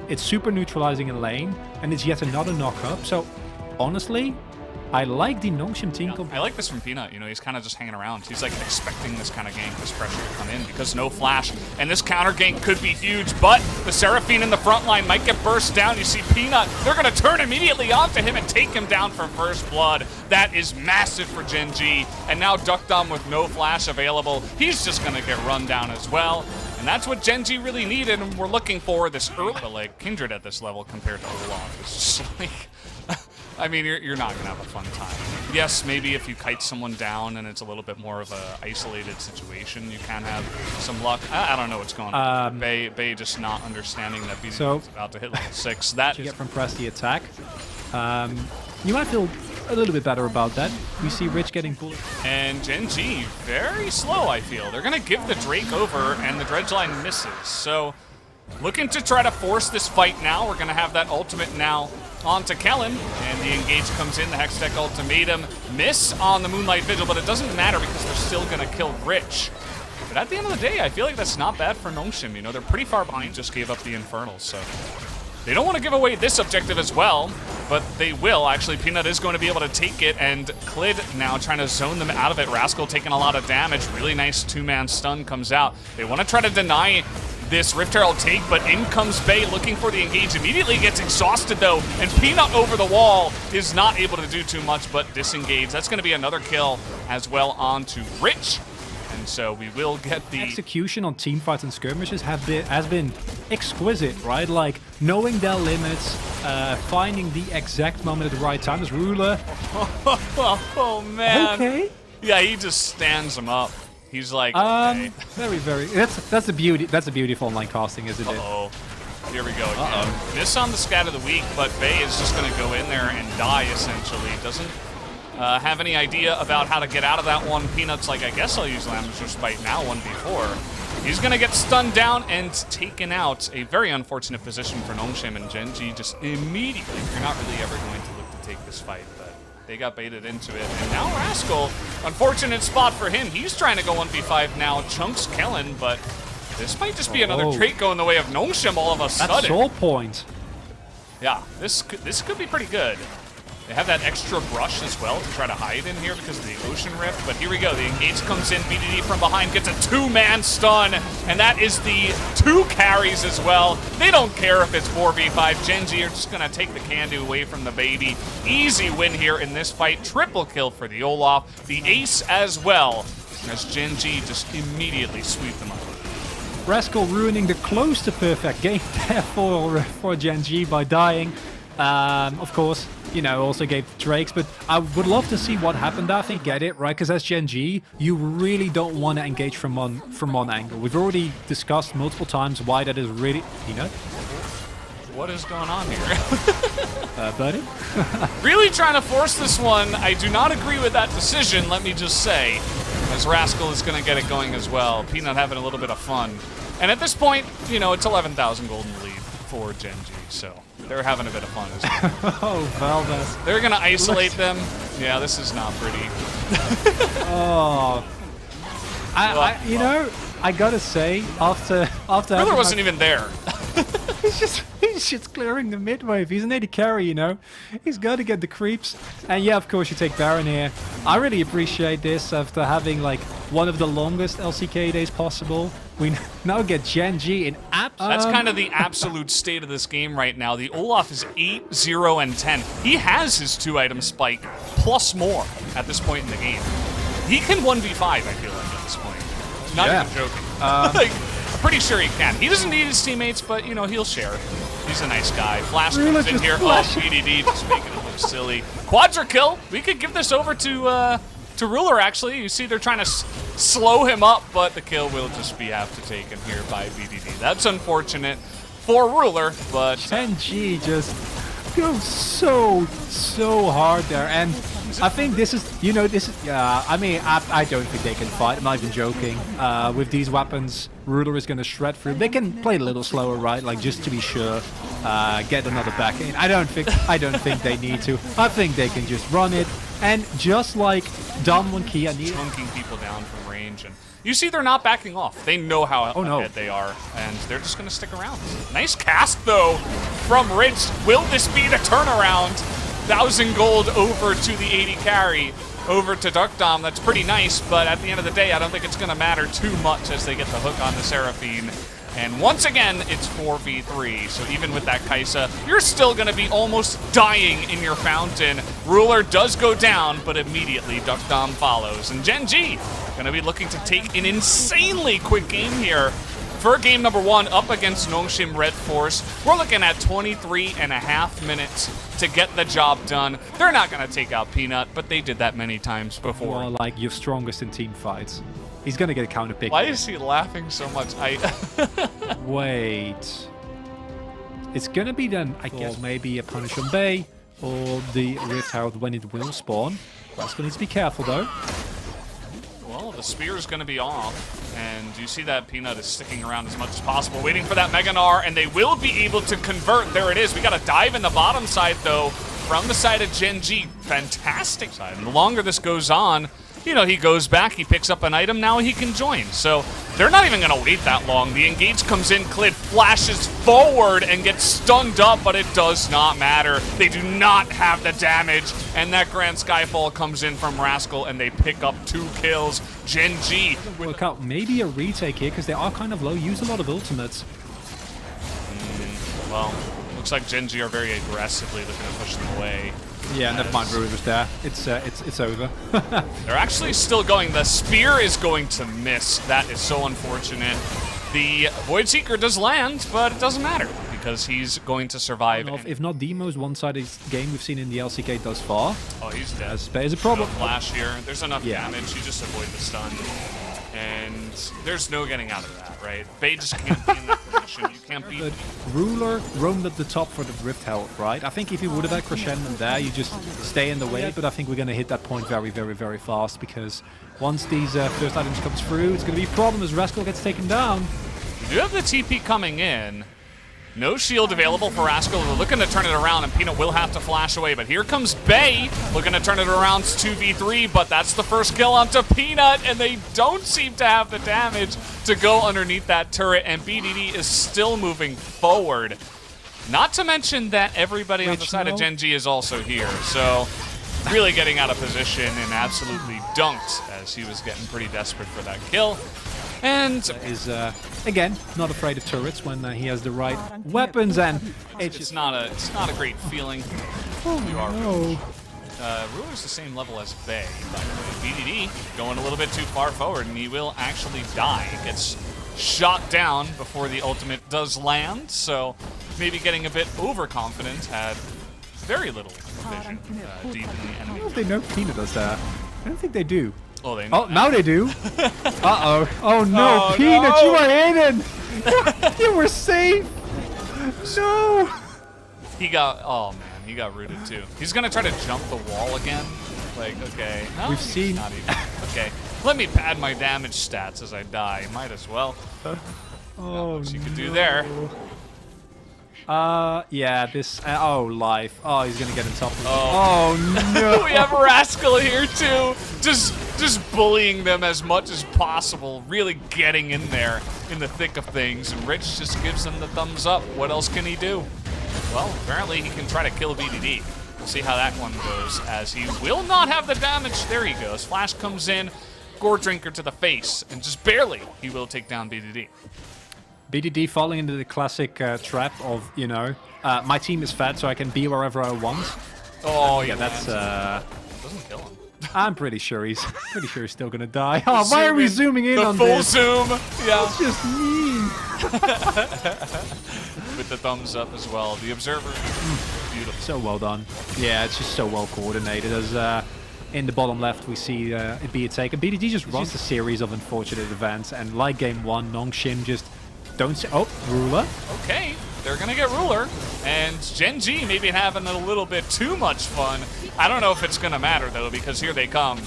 It's super neutralizing in lane, and it's yet another knock-up. So, honestly, I like the Nongshim team. Yeah, I like this from Peanut. You know, he's kind of just hanging around. He's like expecting this kind of gank, this pressure to come in because no flash. And this counter gank could be huge, but the Seraphine in the front line might get burst down. You see Peanut, they're going to turn immediately onto him and take him down for first blood. That is massive for Gen G. And now Duckdom with no flash available. He's just going to get run down as well. And that's what Gen G really needed, and we're looking for this early. But like Kindred at this level compared to Olaf, it's just like, I mean, you're not gonna have a fun time. Yes, maybe if you kite someone down and it's a little bit more of a isolated situation, you can have some luck. I don't know what's going on. Bay just not understanding that BDD is about to hit level 6. That you get from press the attack. You might feel a little bit better about that. We see Rich getting pulled. And Gen G, very slow, I feel. They're going to give the Drake over, and the Dredgeline misses. So, looking to try to force this fight now. We're going to have that ultimate now onto Kellen, and the engage comes in. The Hextech ultimatum miss on the Moonlight Vigil, but it doesn't matter because they're still going to kill Rich. But at the end of the day, I feel like that's not bad for Nongshim. You know, they're pretty far behind. Just gave up the Infernals, so they don't want to give away this objective as well, but they will. Actually, Peanut is going to be able to take it, and Clid now trying to zone them out of it. Rascal taking a lot of damage. Really nice two-man stun comes out. They want to try to deny this Rift Herald take, but in comes Bay looking for the engage. Immediately gets exhausted, though, and Peanut over the wall is not able to do too much but disengage. That's going to be another kill as well onto Rich. And so we will get the execution on teamfights and skirmishes has been exquisite, right? Like knowing their limits, finding the exact moment at the right time. This Ruler. Oh man. Okay. Yeah, he just stands him up. He's like, okay. very. That's a beauty. That's a beautiful online casting, isn't it? Uh-oh. Here we go again. Miss on the scat of the week, but Bay is just going to go in there and die essentially. Doesn't have any idea about how to get out of that one. Peanut's like, I guess I'll use Lamb's Respite now, 1v4. He's going to get stunned down and taken out. A very unfortunate position for Nongshim, and Gen G just immediately, you're not really ever going to look to take this fight, but they got baited into it. And now Rascal, unfortunate spot for him. He's trying to go 1v5 now. Chunks Kellen, but this might just be another trait going the way of Nongshim all of a sudden. That's soul point. Yeah, this could be pretty good. They have that extra brush as well to try to hide in here because of the Ocean Rift. But here we go. The engage comes in. BDD from behind gets a two-man stun. And that is the two carries as well. They don't care if it's 4v5. Gen G are just going to take the can-do away from the baby. Easy win here in this fight. Triple kill for the Olaf. The ace as well, as Gen G just immediately sweep them up. Rascal ruining the close to perfect game there for Gen G by dying. Of course, you know, also gave Drakes, but I would love to see what happened after. Get it, right? Because as Gen G, you really don't want to engage from one angle. We've already discussed multiple times why that is really, you know. What is going on here? Buddy? Really trying to force this one. I do not agree with that decision, let me just say, as Rascal is going to get it going as well. Peanut having a little bit of fun. And at this point, you know, it's 11,000 golden lead for Gen G, so they're having a bit of fun as well. Oh, Valdes. They're going to isolate them. Yeah, this is not pretty. Oh. You know, I gotta say, after Ruler wasn't even there. he's just clearing the mid wave. He's an AD carry, you know. He's got to get the creeps. And yeah, of course, you take Baron here. I really appreciate this after having like one of the longest LCK days possible. We now get Gen G in That's kind of the absolute state of this game right now. The Olaf is 8, 0, and 10. He has his 2-item spike plus more at this point in the game. He can 1v5, I feel like, at this point. Not even joking. Like, I'm pretty sure he can. He doesn't need his teammates, but, you know, he'll share. He's a nice guy. Flash comes in here. Oh, BDD just making it look silly. Quadra kill. We could give this over to Ruler, actually. You see they're trying to slow him up, but the kill will just be after taken here by BDD. That's unfortunate for Ruler, but Gen G just goes so hard there. And I think this is, you know, I mean, I don't think they can fight. I'm not even joking. With these weapons, Ruler is going to shred through. They can play a little slower, right? Like, just to be sure, get another back in. I don't think they need to. I think they can just run it, And just like Dom and Kia need chunking people down from range, and you see they're not backing off. They know how ahead they are, and they're just going to stick around. Nice cast, though, from Rich. Will this be the turnaround? 1,000 gold over to the 80 carry, over to Duck Dom. That's pretty nice, but at the end of the day, I don't think it's going to matter too much as they get the hook on the Seraphine. And once again, it's 4v3, so even with that Kaisa, you're still going to be almost dying in your fountain. Ruler does go down, but immediately Duck Dom follows. And Gen G going to be looking to take an insanely quick game here for game number 1 up against Nongshim Redforce. We're looking at 23.5 minutes to get the job done. They're not going to take out Peanut, but they did that many times before. Well, like, you're strongest in team fights. He's going to get a counter pick. Why is he laughing so much? Wait. It's going to be then, I guess, maybe a Punish on Bay or the Rift Herald when it will spawn. Rascal needs to be careful, though. Well, the spear is going to be off, and you see that Peanut is sticking around as much as possible, waiting for that Mega Gnar, and they will be able to convert. There it is. We got a dive in the bottom side, though, from the side of Gen G. Fantastic side. And the longer this goes on, you know, he goes back, he picks up an item, now he can join. So they're not even going to wait that long. The engage comes in, Clid flashes forward and gets stunned up, but it does not matter. They do not have the damage, and that Grand Skyfall comes in from Rascal, and they pick up 2 kills. Gen G. Work out maybe a retake here, because they are kind of low, use a lot of ultimates. Well, looks like Gen G are very aggressively looking to push them away. Yeah, never mind, Ruler was there. It's over. They're actually still going. The spear is going to miss. That is so unfortunate. The Void Seeker does land, but it doesn't matter because he's going to survive. If not the most one-sided game we've seen in the LCK thus far. Oh, he's dead. There's a problem. No flash here. There's enough damage. You just avoid the stun. And there's no getting out of that, right? Bay just can't be in that position. You can't beat. But Ruler roamed at the top for the Rift Herald, right? I think if you would have had Crescendo there, you just stay in the way. But I think we're going to hit that point very, very, very fast because once these first items comes through, it's going to be a problem as Rascal gets taken down. You do have the TP coming in. No shield available for Rascal. They're looking to turn it around, and Peanut will have to flash away. But here comes Bay, looking to turn it around. It's 2v3, but that's the first kill onto Peanut, and they don't seem to have the damage to go underneath that turret, and BDD is still moving forward. Not to mention that everybody on the side of Gen G is also here, so really getting out of position and absolutely dunked as he was getting pretty desperate for that kill. And is again not afraid of turrets when he has the right weapons, and it's not a great feeling. You are Ruler's the same level as Bay, by the way. BDD going a little bit too far forward, and he will actually die. Gets shot down before the ultimate does land, so maybe getting a bit overconfident. Had very little vision deep in the enemy. I don't know if they know Peanut does that. I don't think they do. Oh, they know. Oh, now they do. Uh-oh. Oh, no. Oh, Peanut, no. you were hidden. You were safe. No. He got rooted too. He's going to try to jump the wall again. Like, okay. No, We've seen. Not even. Okay. Let me pad my damage stats as I die. Might as well. Oh, what you could do there. Yeah, this. Oh, life. Oh, he's gonna get on top of it. Oh no. We have Rascal here too. Just bullying them as much as possible. Really getting in there in the thick of things. And Rich just gives them the thumbs up. What else can he do? Well, apparently he can try to kill BDD. We'll see how that one goes, as he will not have the damage. There he goes. Flash comes in, Gore Drinker to the face, and just barely he will take down BDD. BDD falling into the classic trap of, you know, my team is fat so I can be wherever I want. Oh, yeah, that's doesn't kill him. I'm pretty sure he's still gonna die. Oh, why are we zooming in on this? The full zoom. Yeah. That's just mean. With the thumbs up as well. The observer. Beautiful. So well done. Yeah, it's just so well coordinated. As in the bottom left, we see it be a take. And BDD just runs a series of unfortunate events. And like game one, Nongshim just don't see. Oh, Ruler. Okay. They're going to get Ruler, and Gen G maybe having a little bit too much fun. I don't know if it's going to matter, though, because here they come.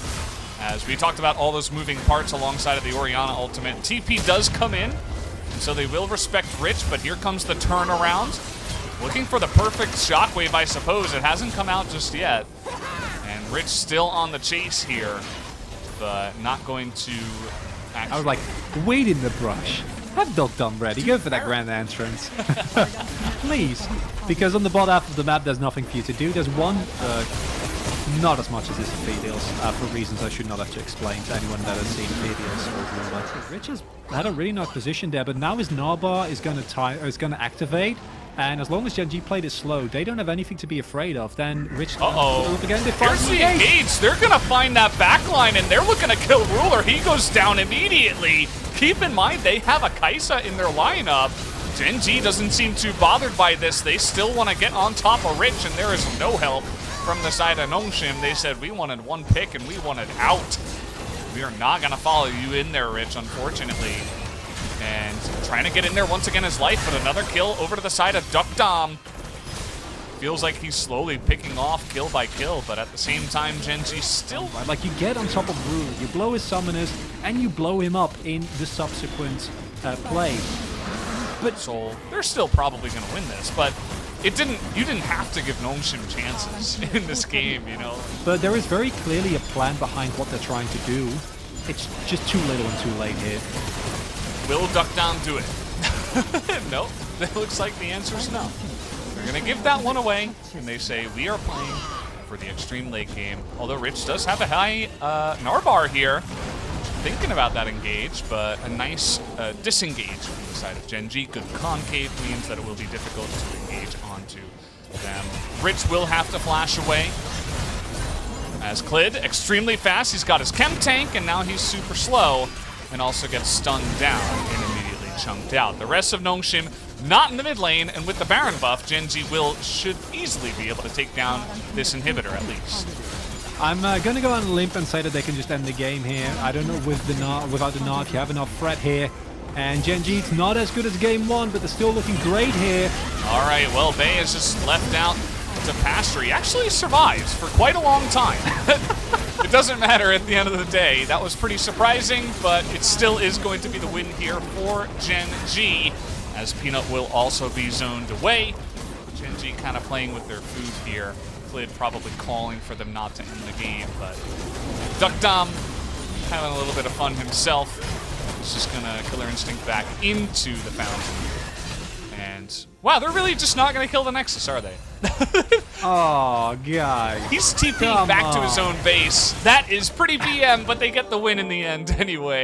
As we talked about all those moving parts alongside of the Orianna ultimate. TP does come in, and so they will respect Rich, but here comes the turnaround. Looking for the perfect shockwave, I suppose. It hasn't come out just yet. And Rich still on the chase here, but not going to actually... I was like, wait in the brush. Have Dog Dumb ready. Go for that grand entrance. Please. Because on the bottom half of the map, there's nothing for you to do. There's one, not as much as this in videos, for reasons I should not have to explain to anyone that has seen videos or whatever. Rich has had a really nice position there, but now his Narbar is going to activate. And as long as Gen G played it slow, they don't have anything to be afraid of. Then Rich up again. Here's the engage. They're going to find that backline, and they're looking to kill Ruler. He goes down immediately. Keep in mind, they have a Kaisa in their lineup. Gen G doesn't seem too bothered by this. They still want to get on top of Rich, and there is no help from the side of Nongshim. They said, we wanted one pick, and we wanted out. We are not going to follow you in there, Rich, unfortunately. And trying to get in there once again is Life, but another kill over to the side of Duck Dom. Feels like he's slowly picking off kill by kill, but at the same time, Gen G still... Like, you get on top of Ruler, you blow his summoners, and you blow him up in the subsequent play. But so they're still probably going to win this, but you didn't have to give Nongshim chances in this game, you know? But there is very clearly a plan behind what they're trying to do. It's just too little and too late here. Will Duck Down do it? Nope. It looks like the answer is no. They're going to give that one away, and they say, we are playing for the extreme late game. Although Rich does have a high Narbar here. Thinking about that engage, but a nice disengage from the side of Gen G. Good concave means that it will be difficult to engage onto them. Rich will have to flash away. As Clid, extremely fast. He's got his chem tank, and now he's super slow. And also gets stunned down and immediately chunked out. The rest of Nongshim not in the mid lane, and with the Baron buff, Gen G should easily be able to take down this inhibitor at least. I'm going to go on a limp and say that they can just end the game here. I don't know without the Narc, you have enough threat here. And Gen G's not as good as game one, but they're still looking great here. All right, well, Bay is just left out to pasture. He actually survives for quite a long time. It doesn't matter at the end of the day. That was pretty surprising, but it still is going to be the win here for Gen G, as Peanut will also be zoned away. Gen G kind of playing with their food here. Clid probably calling for them not to end the game, but Duck Dom having a little bit of fun himself. He's just going to Killer Instinct back into the fountain. And, wow, they're really just not going to kill the Nexus, are they? Oh, guys. He's TPing back to his own base. That is pretty BM, but they get the win in the end anyway.